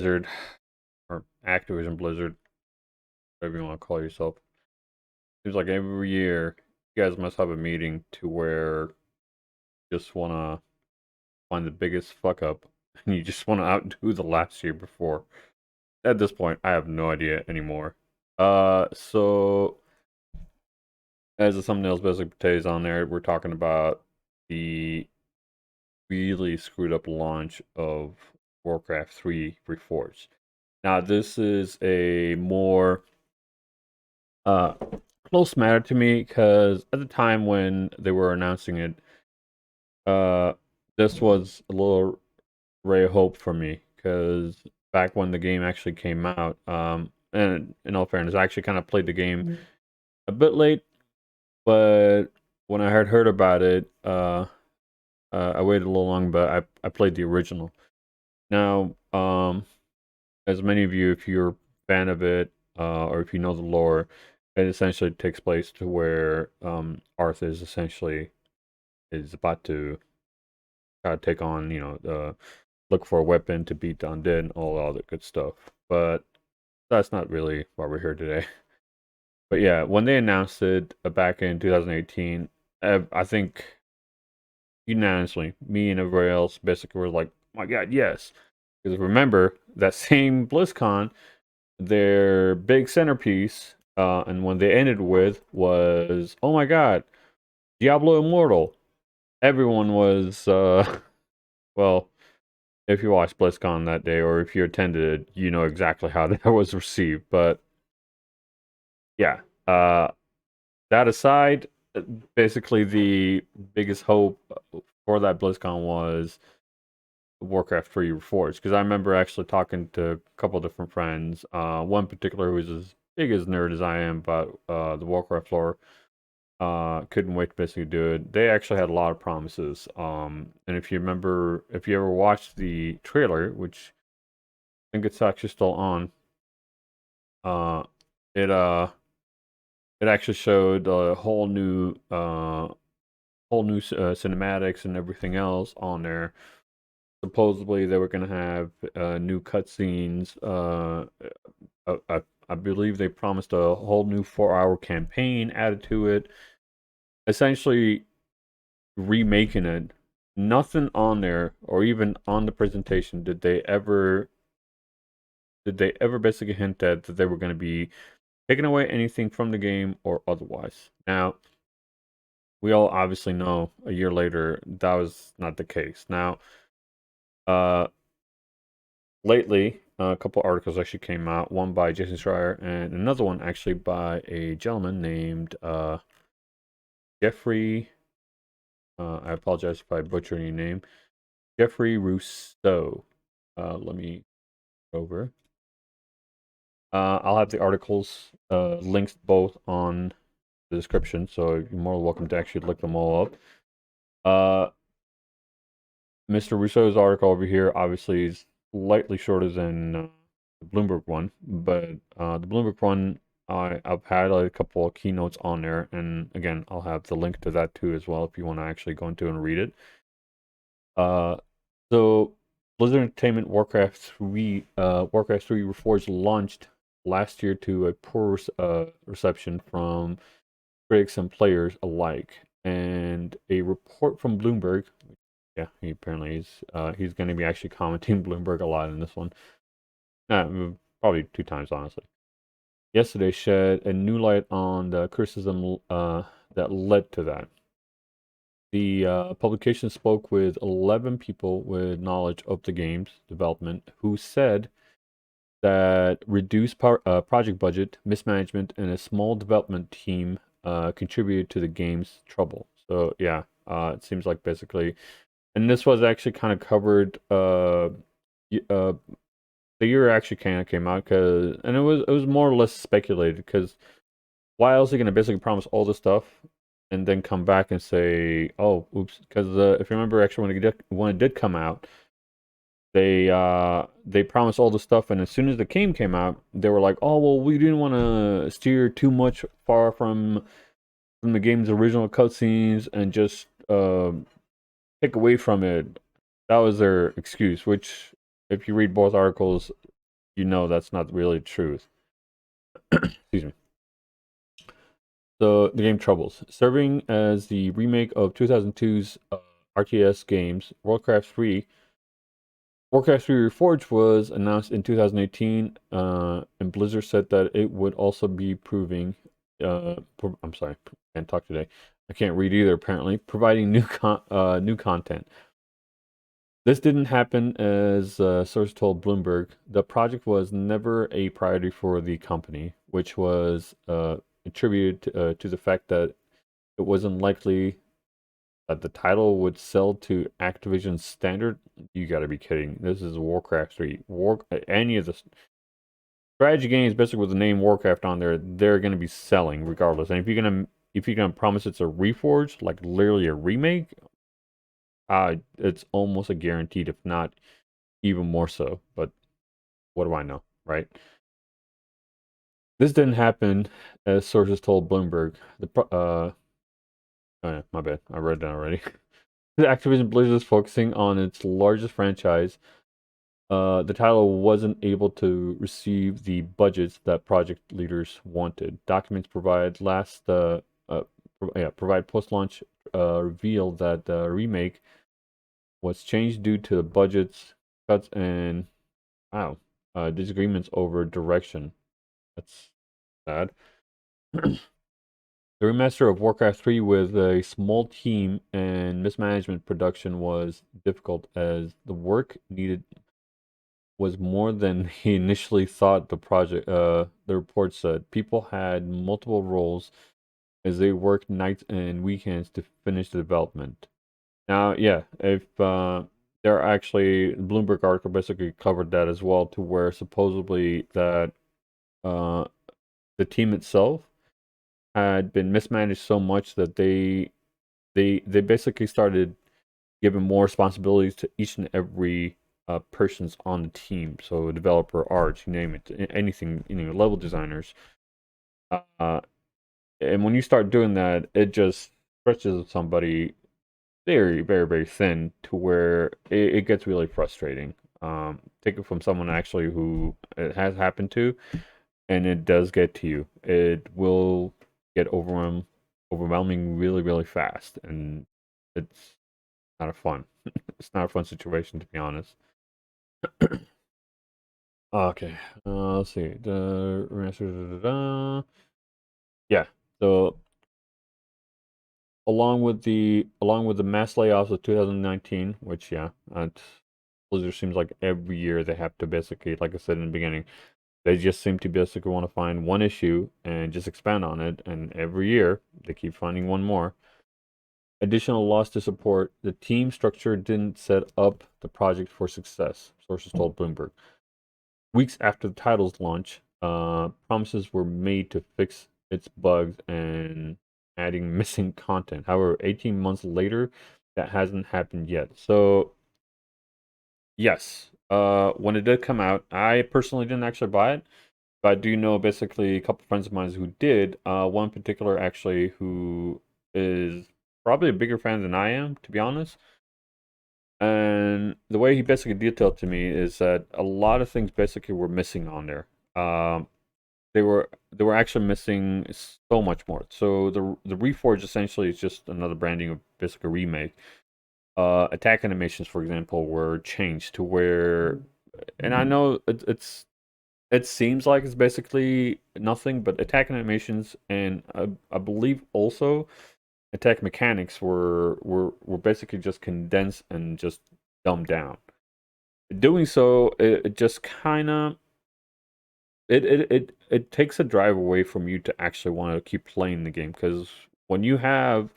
Blizzard, or Activision Blizzard, whatever you want to call yourself. Seems like every year you guys must have a meeting to where you just want to find the biggest fuck up and you just want to outdo the last year before. At this point, I have no idea anymore. So as the thumbnail's basically portrays on there, we're talking about the really screwed up launch of Warcraft 3 Reforged. Now, this is a more uh, close matter to me because at the time when they were announcing it, uh, this was a little ray of hope for me because back when the game actually came out, and in all fairness, I actually kind of played the game a bit late, but when I had heard about it, I waited a little long, but I played the original. Now, as many of you, if you're a fan of it, or if you know the lore, it essentially takes place to where Arthur is about to take on, look for a weapon to beat the undead and all that good stuff. But that's not really why we're here today. But yeah, when they announced it back in 2018, I think unanimously, me and everybody else basically were like, oh my god, yes. Because remember, that same BlizzCon, their big centerpiece, and when they ended with was, oh my god, Diablo Immortal. Everyone was, well, if you watched BlizzCon that day or if you attended it, you know exactly how that was received. But yeah, that aside, basically the biggest hope for that BlizzCon was Warcraft 3 Reforged, because I remember actually talking to a couple different friends. One particular who was as big as nerd as I am about the Warcraft lore. Couldn't wait to basically do it. They actually had a lot of promises. And if you remember, if you ever watched the trailer, which I think it's actually still on, uh, it it actually showed a whole new cinematics and everything else on there. Supposedly they were going to have new cutscenes. I believe they promised a whole new 4-hour campaign added to it. Essentially remaking it. Nothing on there, or even on the presentation, did they ever basically hint at that they were going to be taking away anything from the game or otherwise. Now, we all obviously know a year later that was not the case. Now, uh, lately, a couple articles actually came out. One by Jason Schreier, and another one actually by a gentleman named Jeffrey. I apologize if I butcher your name. Jeffrey Rousseau. Let me go over. I'll have the articles linked both on the description, so you're more than welcome to actually look them all up. Mr. Rousseau's article over here obviously is slightly shorter than the Bloomberg one, but the Bloomberg one, I've had a couple of keynotes on there, and again, I'll have the link to that too as well if you want to actually go into and read it. So Blizzard Entertainment Warcraft 3 Reforged launched last year to a poor reception from critics and players alike. And a report from Bloomberg, yeah, he apparently he's going to be actually commenting Bloomberg a lot in this one. Probably 2 times, honestly. Yesterday shed a new light on the criticism that led to that. The publication spoke with 11 people with knowledge of the game's development who said that reduced project budget, mismanagement, and a small development team contributed to the game's trouble. So yeah, it seems like basically, and this was actually kind of covered the year actually kind of came out, and it was more or less speculated, because why else are you gonna basically promise all this stuff and then come back and say, oh, oops? Because if you remember, actually when it did come out, they promised all this stuff, and as soon as the game came out, they were like, oh well, we didn't want to steer too much far from the game's original cutscenes and just take away from it. That was their excuse, which if you read both articles, you know that's not really the truth. Excuse me. So the game Troubles, serving as the remake of 2002's RTS games Warcraft 3. Warcraft 3 Reforge was announced in 2018, and Blizzard said that it would also be I'm sorry, can't talk today. I can't read either. Apparently, providing new content. This didn't happen, as source told Bloomberg. The project was never a priority for the company, which was attributed to the fact that it wasn't likely that the title would sell to Activision standard. You got to be kidding! This is Warcraft 3. Any of the strategy games, basically with the name Warcraft on there, they're going to be selling regardless. And if you're gonna promise it's a reforge, like literally a remake, it's almost a guaranteed, if not even more so. But what do I know, right? This didn't happen, as sources told Bloomberg. Oh yeah, my bad. I read that already. Activision Blizzard is focusing on its largest franchise. The title wasn't able to receive the budgets that project leaders wanted. Documents provide post-launch reveal that the remake was changed due to the budgets cuts and wow, disagreements over direction. That's sad. The remaster of Warcraft 3 with a small team and mismanagement production was difficult, as the work needed was more than he initially thought. The report said people had multiple roles as they worked nights and weekends to finish the development. Now, yeah, if there are actually Bloomberg article basically covered that as well, to where supposedly that uh, the team itself had been mismanaged so much that they basically started giving more responsibilities to each and every persons on the team. So developer, art, you name it, anything, level designers. Uh, and when you start doing that, it just stretches somebody very, very, very thin, to where it gets really frustrating. Take it from someone actually who it has happened to, and it does get to you. It will get overwhelming really, really fast, and it's not a fun. It's not a fun situation, to be honest. Okay, let's see. The yeah. So along with the mass layoffs of 2019, which yeah, Blizzard seems like every year they have to basically, like I said in the beginning, they just seem to basically want to find one issue and just expand on it, and every year they keep finding one more. Additional loss to support, the team structure didn't set up the project for success, sources told Bloomberg. Weeks after the title's launch, promises were made to fix its bugs and adding missing content. However, 18 months later, that hasn't happened yet. So, yes, when it did come out, I personally didn't actually buy it, but I do know basically a couple friends of mine who did. One in particular, actually, who is probably a bigger fan than I am, to be honest. And the way he basically detailed to me is that a lot of things basically were missing on there. Um, they were actually missing so much more. So the Reforge essentially is just another branding of basically a remake. Attack animations, for example, were changed to where, and I know it seems like it's basically nothing, but attack animations and I believe also attack mechanics were basically just condensed and just dumbed down. Doing so, it just kind of it takes a drive away from you to actually want to keep playing the game, because when you have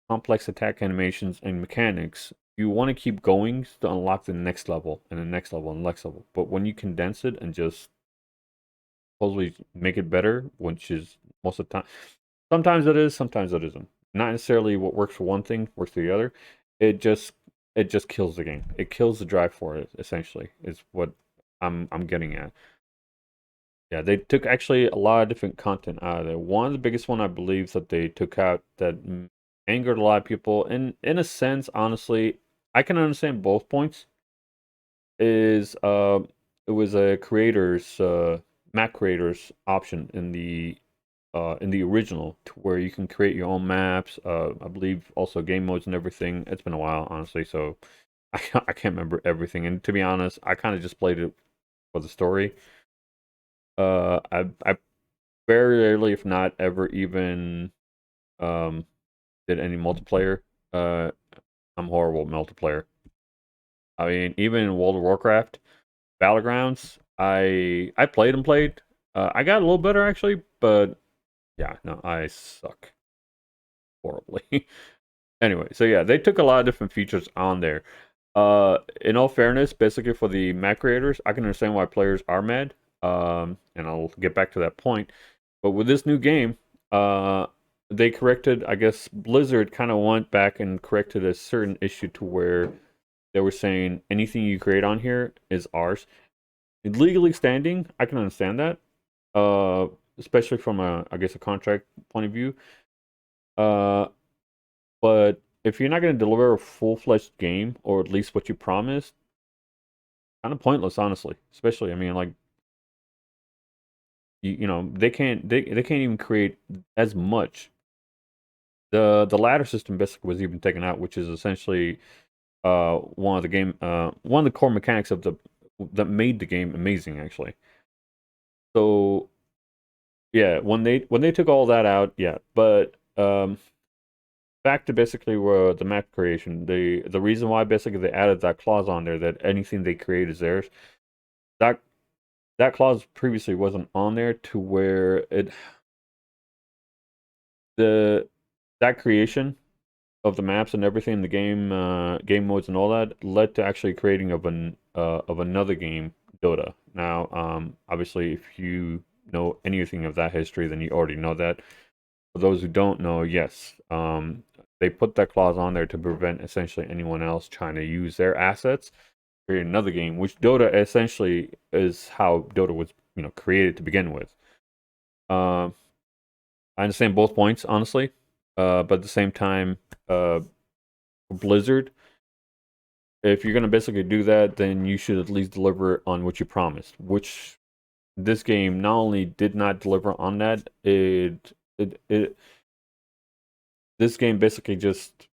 complex attack animations and mechanics, you want to keep going to unlock the next level and the next level and the next level. But when you condense it and just supposedly make it better, which is most of the time, sometimes it is, sometimes it isn't. Not necessarily what works for one thing works for the other. It just it just kills the game. It kills the drive for it. Essentially, is what I'm getting at. Yeah, they took actually a lot of different content out of there. One of the biggest one I believe that they took out that angered a lot of people, and in a sense, honestly, I can understand both points. Is was a creators map creators option in the original to where you can create your own maps. I believe also game modes and everything. It's been a while, honestly, so I can't remember everything. And to be honest, I kind of just played it for the story. I very rarely, if not ever, even um did any multiplayer. Uh, I'm horrible at multiplayer. I mean, even in World of Warcraft, Battlegrounds, I played and played. I got a little better actually, but yeah, no, I suck horribly. Anyway, so yeah, they took a lot of different features on there. In all fairness, basically for the map creators, I can understand why players are mad. And I'll get back to that point. But with this new game, uh, they corrected. I guess Blizzard kind of went back and corrected a certain issue to where they were saying anything you create on here is ours. Legally standing, I can understand that. Uh, Especially from I guess a contract point of view. Uh, but if you're not going to deliver a full-fledged game, or at least what you promised, kind of pointless, honestly. Especially, I mean, like you know, they can't even create as much. The ladder system basically was even taken out, which is essentially one of the core mechanics of the that made the game amazing, actually. So yeah, when they took all that out, yeah, but back to basically where the map creation, the reason why basically they added that clause on there that anything they create is theirs. That that clause previously wasn't on there to where the that creation of the maps and everything, the game modes and all that led to actually creating of another game, Dota. Now, obviously, if you know anything of that history, then you already know that. For those who don't know, yes, they put that clause on there to prevent essentially anyone else trying to use their assets to create another game, which Dota essentially is how Dota was, created to begin with. Uh, I understand both points, honestly, but at the same time, Blizzard, if you're gonna basically do that, then you should at least deliver on what you promised. Which this game not only did not deliver on that, it this game basically just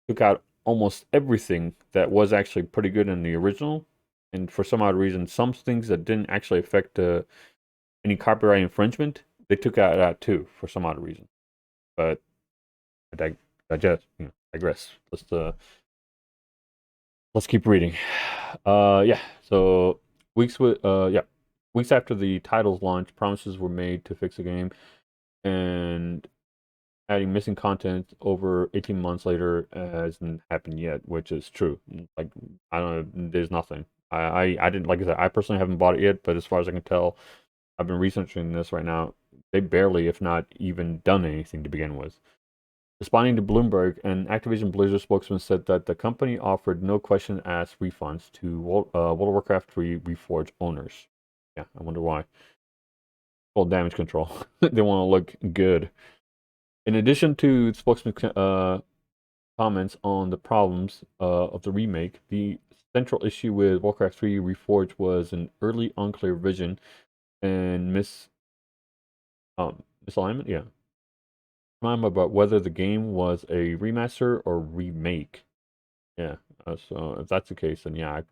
took out almost everything that was actually pretty good in the original, and for some odd reason, some things that didn't actually affect any copyright infringement, they took out that too for some odd reason. But digress. Let's keep reading. Yeah. So weeks after the title's launch, promises were made to fix the game, and adding missing content over 18 months later hasn't happened yet, which is true. Like I don't know, there's nothing. I didn't, like I said, I personally haven't bought it yet, but as far as I can tell, I've been researching this right now. They barely, if not even, done anything to begin with. Responding to Bloomberg, an Activision Blizzard spokesman said that the company offered no question asked refunds to World of Warcraft 3 Reforge owners. Yeah, I wonder why. Well, damage control. They want to look good. In addition to the spokesman's comments on the problems of the remake, the central issue with Warcraft 3 Reforged was an early unclear vision and misalignment. Yeah, about whether the game was a remaster or remake. Yeah, so if that's the case, then yeah,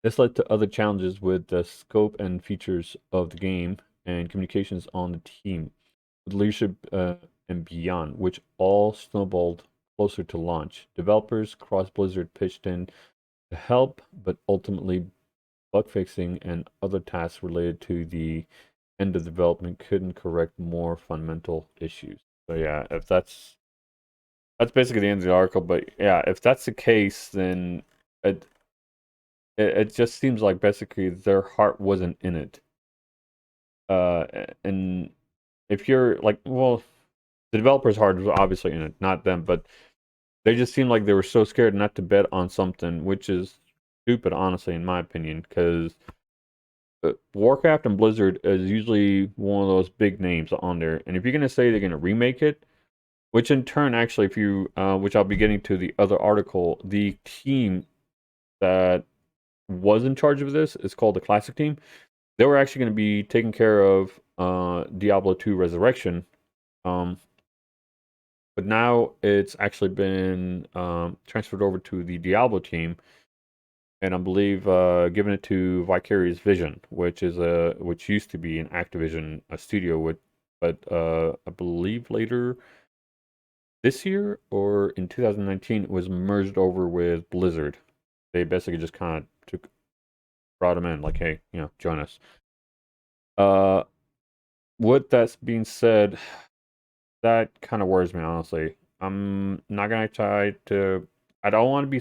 this led to other challenges with the scope and features of the game and communications on the team, with leadership and beyond, which all snowballed closer to launch. Developers across Blizzard pitched in to help, but ultimately bug fixing and other tasks related to the end of development couldn't correct more fundamental issues. So yeah, if that's basically the end of the article. But yeah, if that's the case, then it it just seems like basically their heart wasn't in it. And if you're like, well, the developer's heart was obviously in it, not them, but they just seemed like they were so scared not to bet on something, which is stupid, honestly, in my opinion, because Warcraft and Blizzard is usually one of those big names on there. And if you're gonna say they're gonna remake it, which in turn, actually, if you, which I'll be getting to the other article, the team that was in charge of this. It's called the Classic Team. They were actually going to be taking care of Diablo 2 Resurrection. But now it's actually been transferred over to the Diablo team, and I believe given it to Vicarious Vision, which used to be an Activision studio, but I believe later this year or in 2019 it was merged over with Blizzard. They basically just kind of brought them in, like, hey, join us. With that being said, that kind of worries me, honestly. I'm not gonna try to. I don't want to be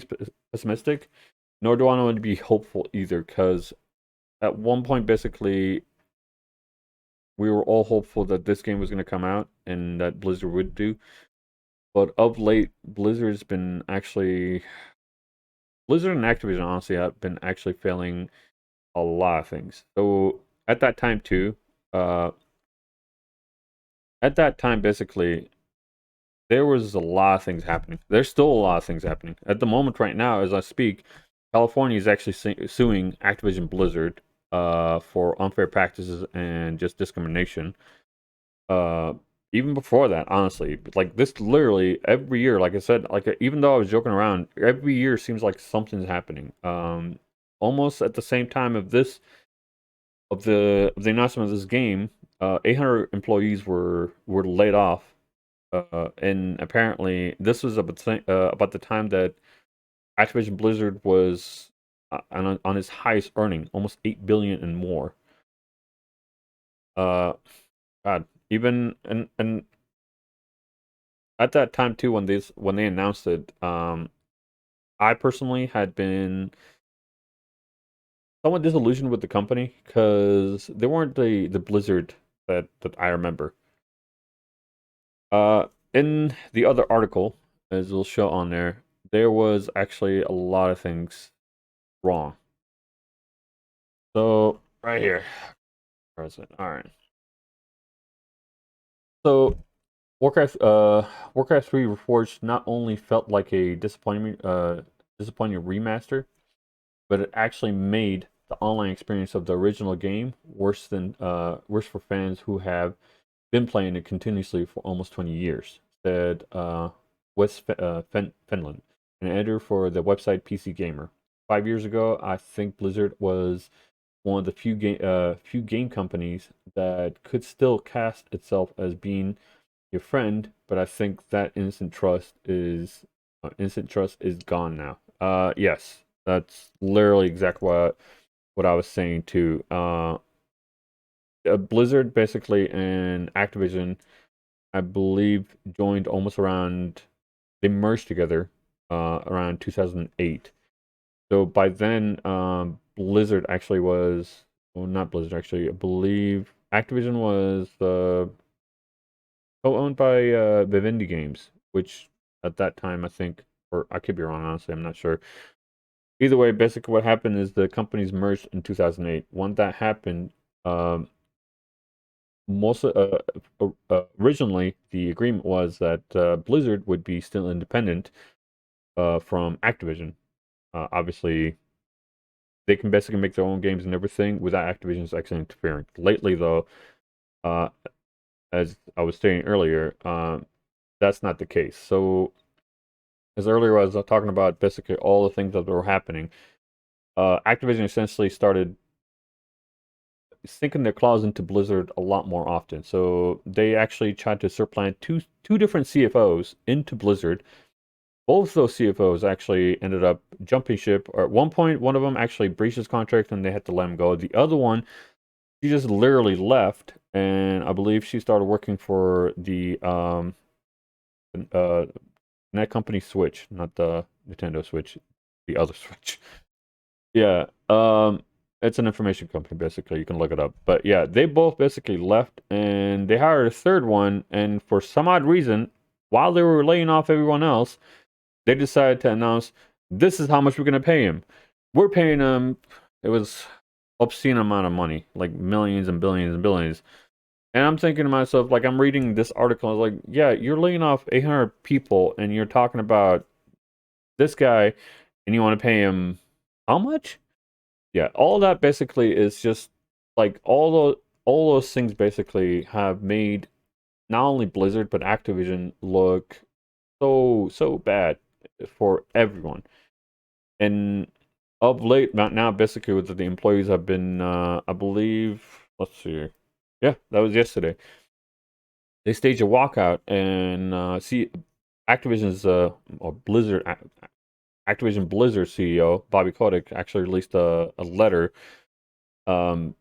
pessimistic, nor do I want to be hopeful either, because at one point, basically, we were all hopeful that this game was going to come out and that Blizzard would do. But of late, Blizzard and Activision, honestly, have been actually failing a lot of things. So at that time too, basically, there was a lot of things happening. There's still a lot of things happening. At the moment right now, as I speak, California is actually suing Activision Blizzard for unfair practices and just discrimination. Even before that, honestly, like this literally every year, like I said, like even though I was joking around, every year seems like something's happening. Almost at the same time of the announcement of this game, 800 employees were laid off. And apparently, this was about the time that Activision Blizzard was on its highest earning, almost 8 billion and more. God, even and at that time too, when they announced it, I personally had been somewhat disillusioned with the company because they weren't the Blizzard that I remember. In the other article, as we'll show on there was actually a lot of things wrong. So right here, present. All right. So Warcraft 3 Reforged not only felt like a disappointing remaster, but it actually made the online experience of the original game worse for fans who have been playing it continuously for almost 20 years, said Wes Fenlon, an editor for the website PC Gamer. 5 years ago, I think Blizzard was one of the few game companies that could still cast itself as being your friend, but I think that instant trust is gone now. Yes, that's literally exactly what I was saying too. Blizzard basically and Activision, I believe, joined almost around. They merged together around 2008. So by then, Blizzard actually was. Well, not Blizzard actually. I believe Activision was co-owned by Vivendi Games, which at that time I think, or I could be wrong. Honestly, I'm not sure. Either way, basically what happened is the companies merged in 2008. When that happened, um, most originally the agreement was that Blizzard would be still independent from Activision. Obviously, they can basically make their own games and everything without Activision's actually interfering. Lately, though, uh, as I was stating earlier, that's not the case. So, as earlier I was talking about basically all the things that were happening, Activision essentially started sinking their claws into Blizzard a lot more often. So they actually tried to supplant two different CFOs into Blizzard. Both of those CFOs actually ended up jumping ship. Or at one point, one of them actually breached his contract and they had to let him go. The other one, she just literally left, and I believe she started working for the net company Switch, not the Nintendo Switch, the other Switch. Yeah, it's an information company basically. You can look it up. But yeah, they both basically left, and they hired a third one. And for some odd reason, while they were laying off everyone else, they decided to announce this is how much we're going to pay him. We're paying him. It was obscene amount of money, like millions and billions and billions. And I'm thinking to myself, like, I'm reading this article, I was like, yeah, you're laying off 800 people, and you're talking about this guy, and you want to pay him how much? Yeah, all that basically is just like all those things basically have made not only Blizzard but Activision look so bad for everyone. And of late, now basically with the employees have been, I believe, let's see, yeah, that was yesterday. They staged a walkout and see Activision's or Blizzard Activision Blizzard CEO Bobby Kotick actually released a letter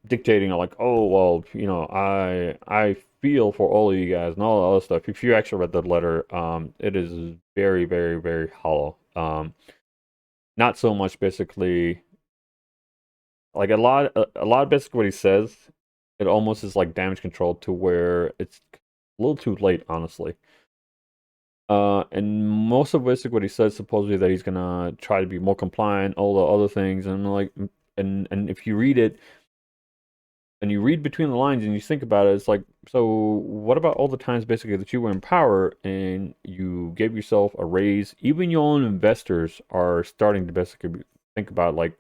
dictating like, oh well, I feel for all of you guys and all the other stuff. If you actually read the letter, it is very very very hollow. Not so much basically like a lot of basically what he says, it almost is like damage control to where it's a little too late, honestly. And most of basically what he says supposedly that he's gonna try to be more compliant, all the other things, and like, and if you read it and you read between the lines and you think about it, it's like, so what about all the times basically that you were in power and you gave yourself a raise? Even your own investors are starting to basically think about like,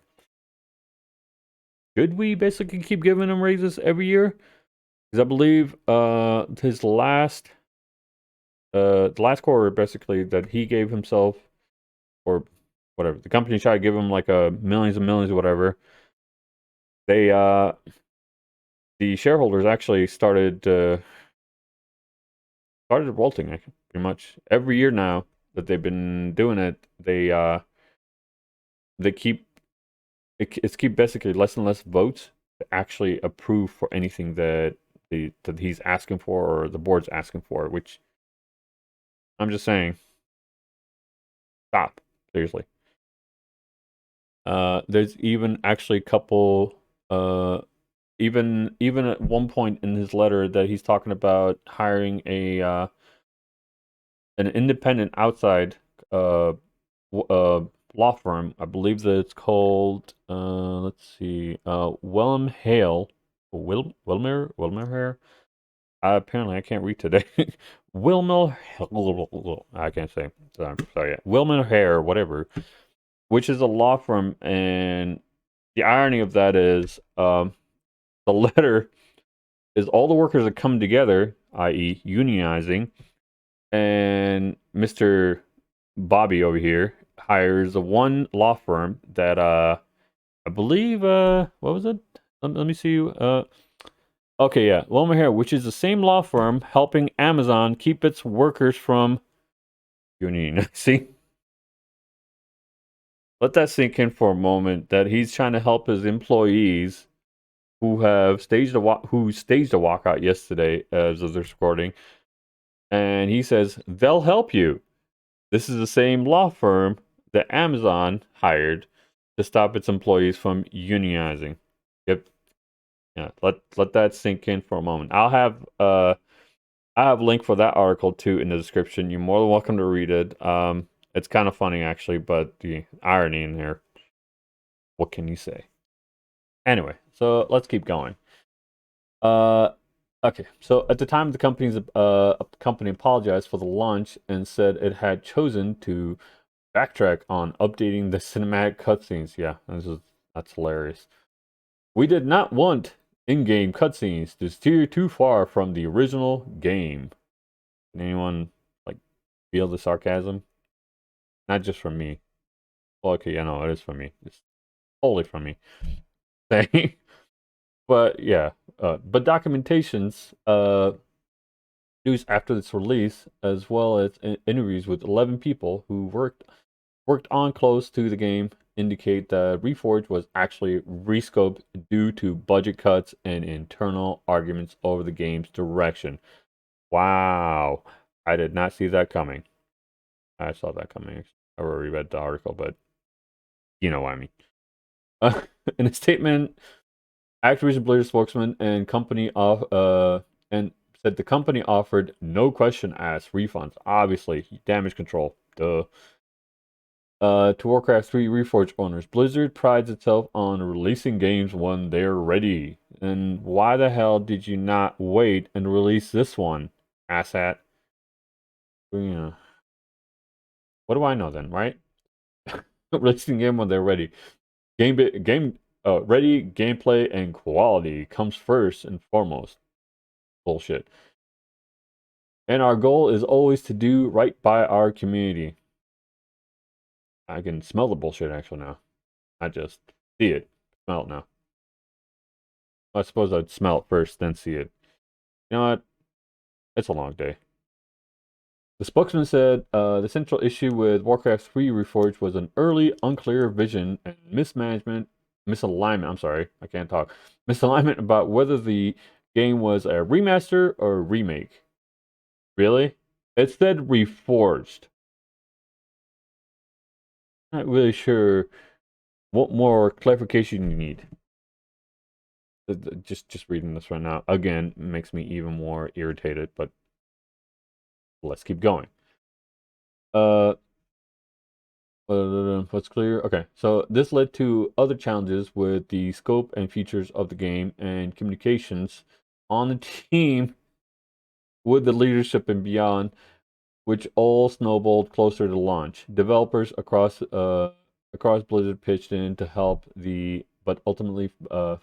should we basically keep giving him raises every year? Because I believe his the last quarter basically that he gave himself or whatever the company tried to give him like millions and millions or whatever. They the shareholders actually started revolting pretty much every year now that they've been doing it. They keep it's keep basically less and less votes to actually approve for anything that he's asking for or the board's asking for, which I'm just saying, stop. Seriously. There's even actually a couple even at one point in his letter that he's talking about hiring an independent outside uh law firm. I believe that it's called let's see, Willem Hale, Wilmer Hare. Apparently I can't read today. Wilmer, I can't say. Sorry. Yeah. Wilmer Hare, whatever, which is a law firm, and the irony of that is, the letter is all the workers that come together, i.e., unionizing, and Mr. Bobby over here hires a one law firm that I believe what was it? Let me see. Okay, yeah, Wilmer here, which is the same law firm helping Amazon keep its workers from union. See, let that sink in for a moment. That he's trying to help his employees who staged a walkout yesterday as of this recording, and he says they'll help you. This is the same law firm that Amazon hired to stop its employees from unionizing. Yep. Yeah. Let that sink in for a moment. I have a link for that article too in the description. You're more than welcome to read it. It's kind of funny actually, but the irony in here. What can you say? Anyway, so let's keep going. Uh, okay. So at the time, the company apologized for the launch and said it had chosen to backtrack on updating the cinematic cutscenes. Yeah, that's hilarious. We did not want in-game cutscenes to steer too far from the original game. Can anyone like feel the sarcasm? Not just from me. Well, okay, yeah, no, it is from me. It's totally from me. But yeah, but documentations news after its release, as well as interviews with 11 people who worked on close to the game, indicate that Reforge was actually rescoped due to budget cuts and internal arguments over the game's direction. Wow, I did not see that coming. I saw that coming. I already read the article, but you know what I mean. In a statement, Activision Blizzard spokesman and said the company offered no question asked refunds. Obviously, damage control. Duh. To Warcraft 3 Reforged owners, Blizzard prides itself on releasing games when they're ready. And why the hell did you not wait and release this one, asshat? Yeah. What do I know then, right? Releasing game when they're ready. Game Ready, gameplay, and quality comes first and foremost. Bullshit. And our goal is always to do right by our community. I can smell the bullshit actually now. I just see it, smell it now. I suppose I'd smell it first, then see it. You know what? It's a long day. The spokesman said the central issue with Warcraft 3 Reforged was an early, unclear vision and misalignment. I'm sorry, I can't talk. Misalignment about whether the game was a remaster or a remake. Really? It said Reforged. Not really sure what more clarification you need. Just reading this right now again makes me even more irritated. But let's keep going. What's clear? Okay, so this led to other challenges with the scope and features of the game and communications on the team with the leadership and beyond, which all snowballed closer to launch. Developers across Blizzard pitched in to help but ultimately bug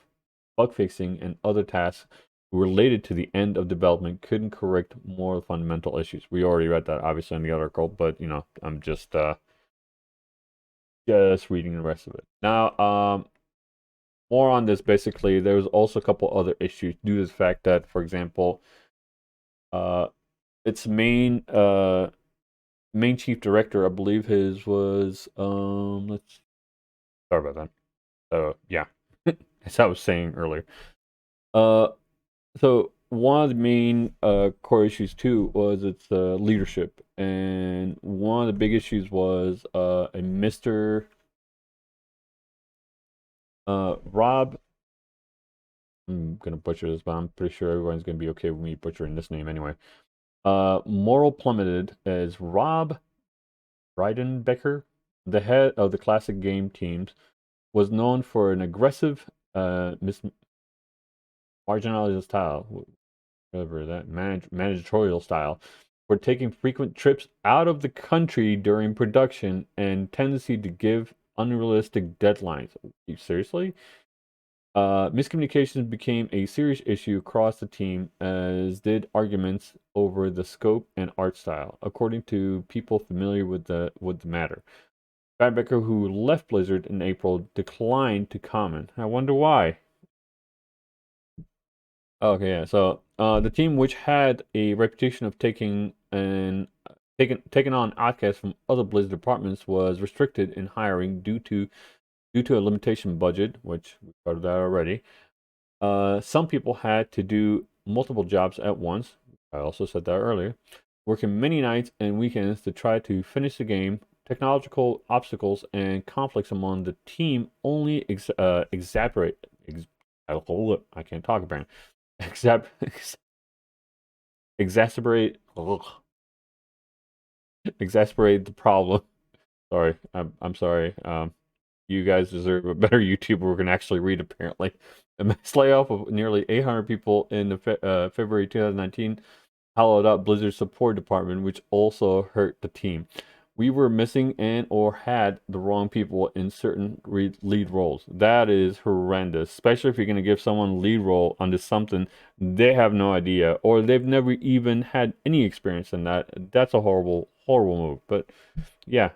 fixing and other tasks related to the end of development couldn't correct more fundamental issues. We already read that obviously in the article, but I'm just reading the rest of it. Now, more on this. Basically, there's also a couple other issues due to the fact that, for example, its main chief director, I believe his was sorry about that. Yeah, as I was saying earlier. So one of the main core issues too was its leadership, and one of the big issues was a Mr. Rob. I'm gonna butcher this, but I'm pretty sure everyone's gonna be okay with me butchering this name anyway. Moral plummeted as Rob Breidenbecker, the head of the classic game teams, was known for an aggressive, marginalized style, whatever that managerial style, for taking frequent trips out of the country during production and tendency to give unrealistic deadlines. Seriously? Miscommunications became a serious issue across the team, as did arguments over the scope and art style, according to people familiar with the matter. Becker, who left Blizzard in April, declined to comment. I wonder why. Okay, yeah. So the team, which had a reputation of taking on outcasts from other Blizzard departments, was restricted in hiring due to a limitation budget, which we covered that already. Some people had to do multiple jobs at once. I also said that earlier. Working many nights and weekends to try to finish the game. Technological obstacles and conflicts among the team only exacerbate. I can't talk about it. Exacerbate. Exasperate the problem. Sorry, I'm sorry. You guys deserve a better YouTuber who can actually read, apparently. A mass layoff of nearly 800 people in the February 2019 hollowed out Blizzard's support department, which also hurt the team. We were missing and or had the wrong people in certain lead roles. That is horrendous, especially if you're going to give someone a lead role onto something they have no idea or they've never even had any experience in that. That's a horrible, horrible move. But yeah,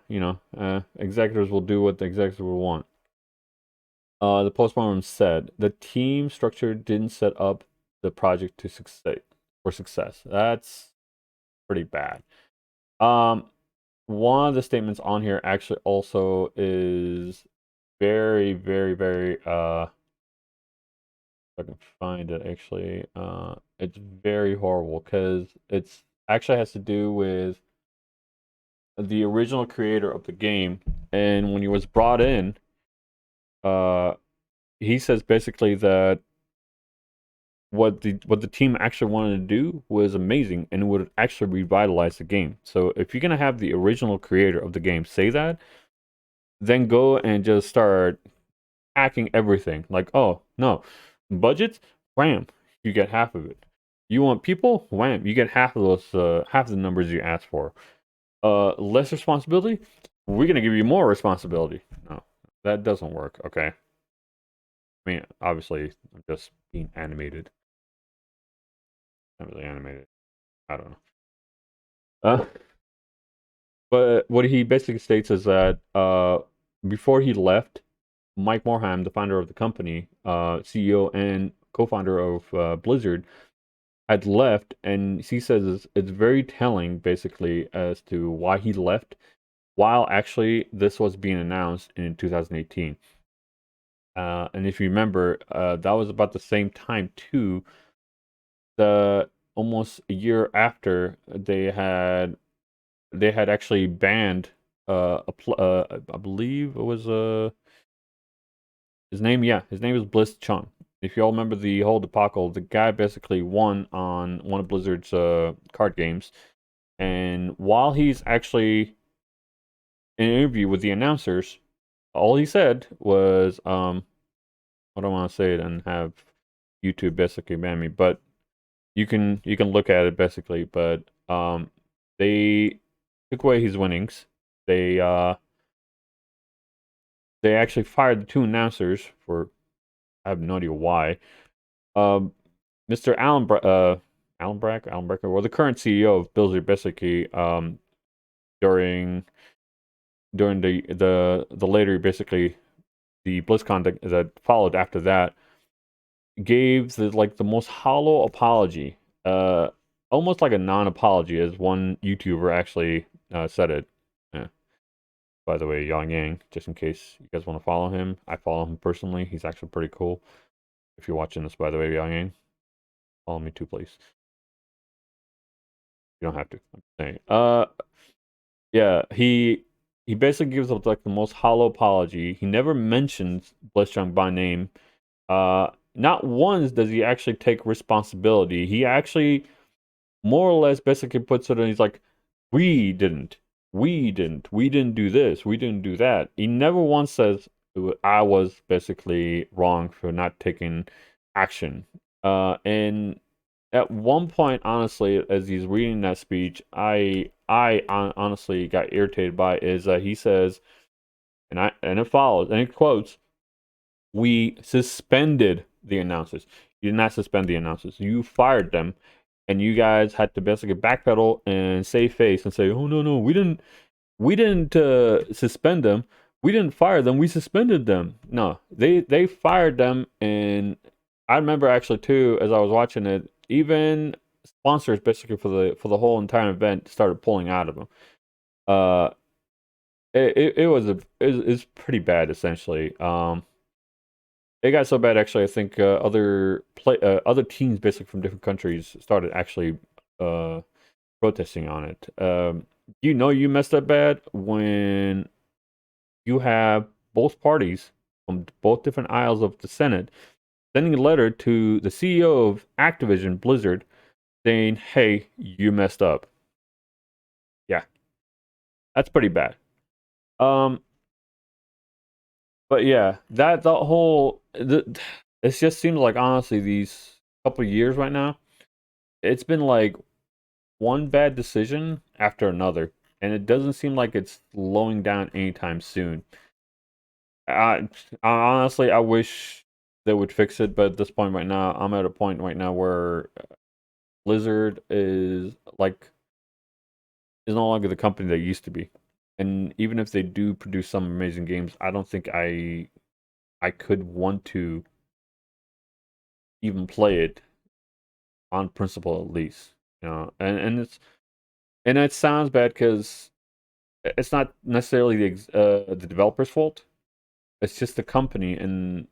executives will do what the executives will want. The postmortem said the team structure didn't set up the project to success. That's pretty bad. One of the statements on here actually also is very, very, very if I can find it actually, it's very horrible because it's actually has to do with the original creator of the game, and when he was brought in, he says basically that what the team actually wanted to do was amazing and would actually revitalize the game. So if you're gonna have the original creator of the game say that, then go and just start hacking everything. Like, oh no, budgets, wham, you get half of it. You want people, wham, you get half of those, half the numbers you asked for. Less responsibility, we're gonna give you more responsibility. No, that doesn't work. Okay. I mean, obviously, I'm just being animated. Not really animated. I don't know. Uh, but what he basically states is that before he left, Mike Morhaime, the founder of the company, CEO and co-founder of Blizzard, had left, and he says it's very telling, basically, as to why he left, while actually this was being announced in 2018. And if you remember, that was about the same time too. The almost a year after they had actually banned I believe it was his name was Bliss Chung. If you all remember the whole debacle, the guy basically won on one of Blizzard's card games, and while he's actually in an interview with the announcers, all he said was I don't want to say it and have YouTube basically ban me, but you can look at it basically, but they took away his winnings. They uh they actually fired the two announcers for I have no idea why. Um Mr. Alan Brecker, well, the current CEO of Blizzard, basically, during the later, basically, the BlizzCon that followed after that, gave the most hollow apology, uh, almost like a non-apology, as one YouTuber actually said it. Yeah. By the way, Yang Yang, just in case you guys want to follow him, I follow him personally. He's actually pretty cool. If you're watching this, by the way, Yang Yang, follow me too, please. You don't have to. I'm saying. Yeah, he basically gives up like the most hollow apology. He never mentions Blitzchung by name. Not once does he actually take responsibility. He actually more or less basically puts it in. He's like, we didn't do this, we didn't do that. He never once says I was basically wrong for not taking action. And at one point, honestly, as he's reading that speech, honestly got irritated by is that he says, and it follows, and it quotes, "We suspended the announcers. You did not suspend the announcers. You fired them, and you guys had to basically backpedal and save face and say, oh no, no, we didn't suspend them. We didn't fire them. We suspended them. No, they fired them, and I remember actually too, as I was watching it, even sponsors basically for the whole entire event started pulling out of them. Uh, it was it's pretty bad essentially. It got so bad actually. I think other teams basically from different countries started actually protesting on it. You messed up bad when you have both parties from both different aisles of the Senate sending a letter to the CEO of Activision Blizzard saying, "Hey, you messed up." Yeah, that's pretty bad. Um, but yeah, it just seems like honestly these couple of years right now, it's been like one bad decision after another, and it doesn't seem like it's slowing down anytime soon. I, honestly, I wish they would fix it, but at this point right now, I'm at a point right now where Blizzard is no longer the company they used to be. And even if they do produce some amazing games, I don't think I could want to even play it on principle at least. And it sounds bad because it's not necessarily the developer's fault. It's just the company, and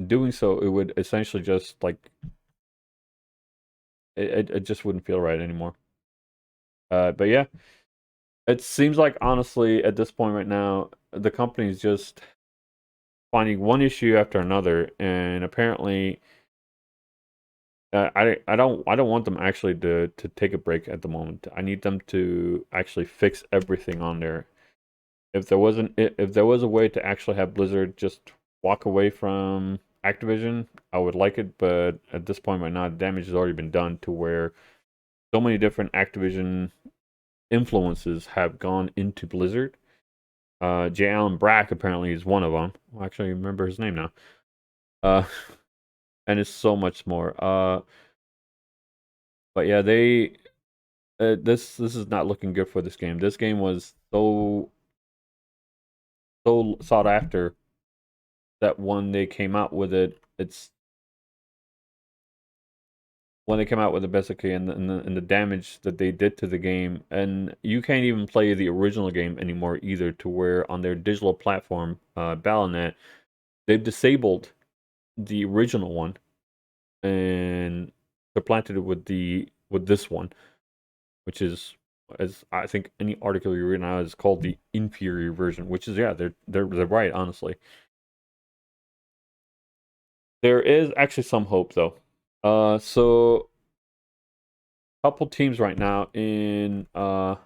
doing so, it would essentially just like it just wouldn't feel right anymore. But yeah, it seems like honestly at this point right now, the company is just finding one issue after another, and apparently, I don't want them actually to take a break at the moment. I need them to actually fix everything on there. If there was a way to actually have Blizzard just walk away from Activision, I would like it. But at this point right now, damage has already been done to where so many different Activision influences have gone into Blizzard. J. Allen Brack apparently is one of them. Well, actually, I remember his name now. Uh, and it's so much more. But yeah, they this is not looking good for this game. This game was so sought after that when they came out with it, it's when they came out with it basically, and the damage that they did to the game, and you can't even play the original game anymore either. To where on their digital platform, Battle.net, they've disabled the original one and supplanted it with this one, which is, as I think any article you read now, is called the inferior version. Which is, yeah, they're right. Honestly, there is actually some hope though. So couple teams right now in couple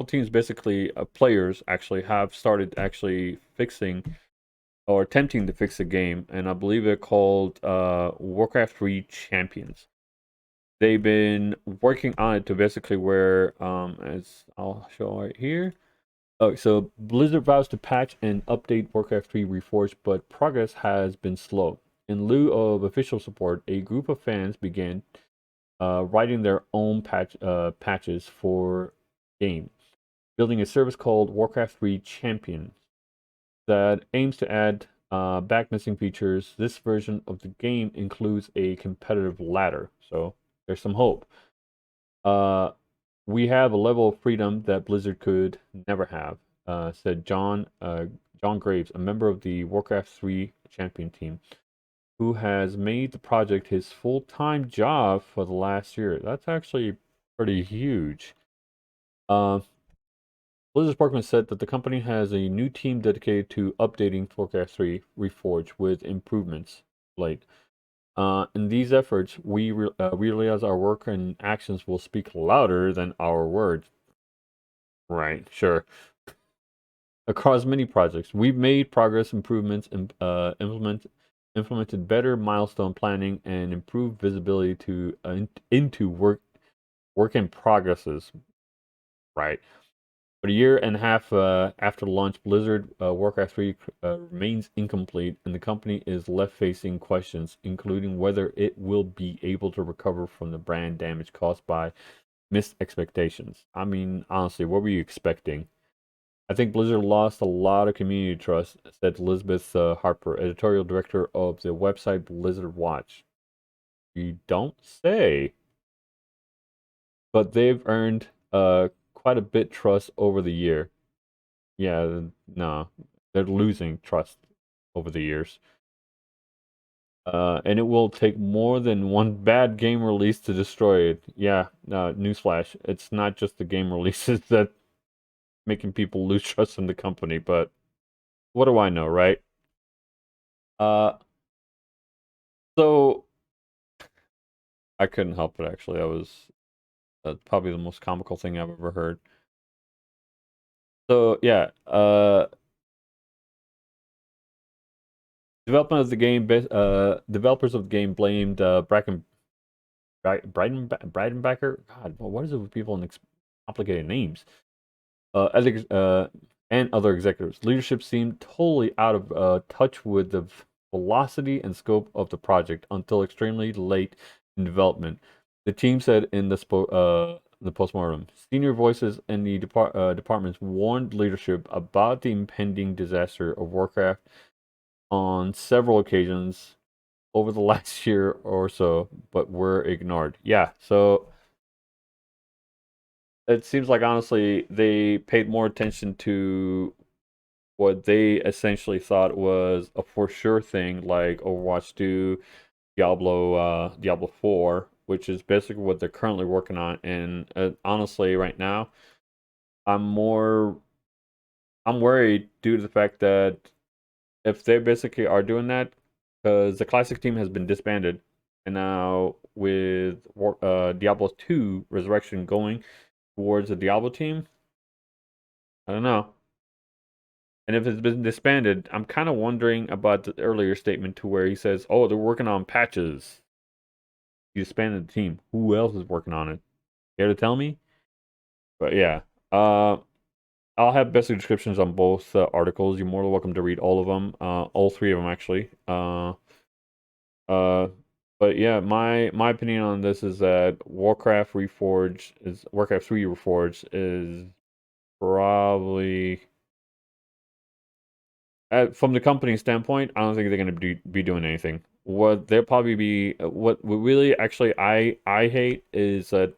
teams basically, players actually have started actually fixing or attempting to fix the game, and I believe they're called Warcraft 3 Champions. They've been working on it to basically where, as I'll show right here. Oh, so Blizzard vows to patch and update Warcraft 3 Reforged, but progress has been slow. In lieu of official support, a group of fans began writing their own patches for game, building a service called Warcraft 3 Champions that aims to add back missing features. This version of the game includes a competitive ladder, so there's some hope. Uh, we have a level of freedom that Blizzard could never have, said John Graves, a member of the Warcraft 3 champion team, who has made the project his full-time job for the last year. That's actually pretty huge. Uh, Blizzard spokesman said that the company has a new team dedicated to updating Warcraft 3 Reforged with improvements. Like, in these efforts, we realize our work and actions will speak louder than our words. Right, sure. Across many projects, we've made progress improvements and implemented better milestone planning and improved visibility to into work in progresses. Right. But a year and a half after launch, Blizzard Warcraft 3 remains incomplete, and the company is left facing questions, including whether it will be able to recover from the brand damage caused by missed expectations. I mean, honestly, what were you expecting? I think Blizzard lost a lot of community trust, said Elizabeth Harper, editorial director of the website Blizzard Watch. You don't say. But they've earned quite a bit trust over the year. Yeah, no, they're losing trust over the years. And it will take more than one bad game release to destroy it. Yeah, newsflash. It's not just the game releases that making people lose trust in the company, but what do I know, right? Uh, so I couldn't help it actually. That was probably the most comical thing I've ever heard. So yeah, development of the game, developers of the game blamed Breidenbacher. God, well, what is it with people in complicated names? Ethics, and other executives. Leadership seemed totally out of touch with the velocity and scope of the project until extremely late in development. The team said in the postmortem, senior voices in the departments warned leadership about the impending disaster of Warcraft on several occasions over the last year or so, but were ignored. Yeah, so it seems like honestly they paid more attention to what they essentially thought was a for sure thing, like Overwatch 2, Diablo 4, which is basically what they're currently working on. And honestly, right now, I'm more I'm worried due to the fact that if they basically are doing that, because the classic team has been disbanded, and now with Diablo 2 Resurrection going towards the Diablo team, I don't know. And if it's been disbanded, I'm kind of wondering about the earlier statement to where he says, "Oh, they're working on patches." He disbanded the team. Who else is working on it? Care to tell me? But yeah, uh, I'll have basic descriptions on both articles. You're more than welcome to read all of them, all three of them actually. Uh, but yeah, my opinion on this is that Warcraft 3 Reforged is probably from the company standpoint, I don't think they're going to be doing anything. What they'll probably be, what really actually I hate is that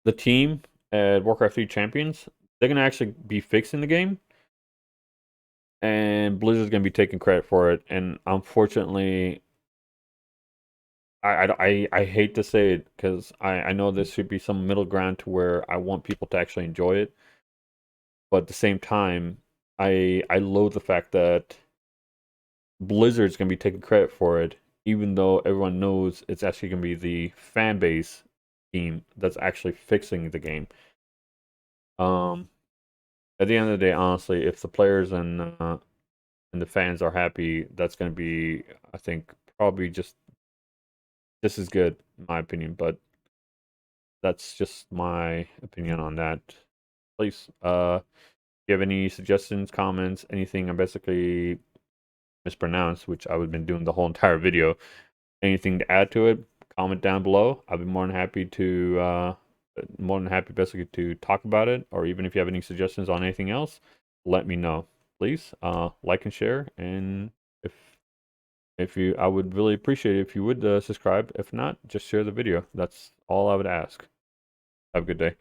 the team at Warcraft 3 Champions, they're going to actually be fixing the game, and Blizzard's going to be taking credit for it. And unfortunately, I hate to say it because I know there should be some middle ground to where I want people to actually enjoy it, but at the same time, I loathe the fact that Blizzard's gonna be taking credit for it, even though everyone knows it's actually gonna be the fan base team that's actually fixing the game. Um, at the end of the day, honestly, if the players and the fans are happy, that's gonna be, I think, probably just as good, in my opinion. But that's just my opinion on that. Please, if you have any suggestions, comments, anything I basically mispronounced, which I've been doing the whole entire video, anything to add to it, comment down below. I'll be more than happy basically to talk about it, or even if you have any suggestions on anything else, let me know. Please, like and share, and if you, I would really appreciate it if you would subscribe. If not, just share the video. That's all I would ask. Have a good day.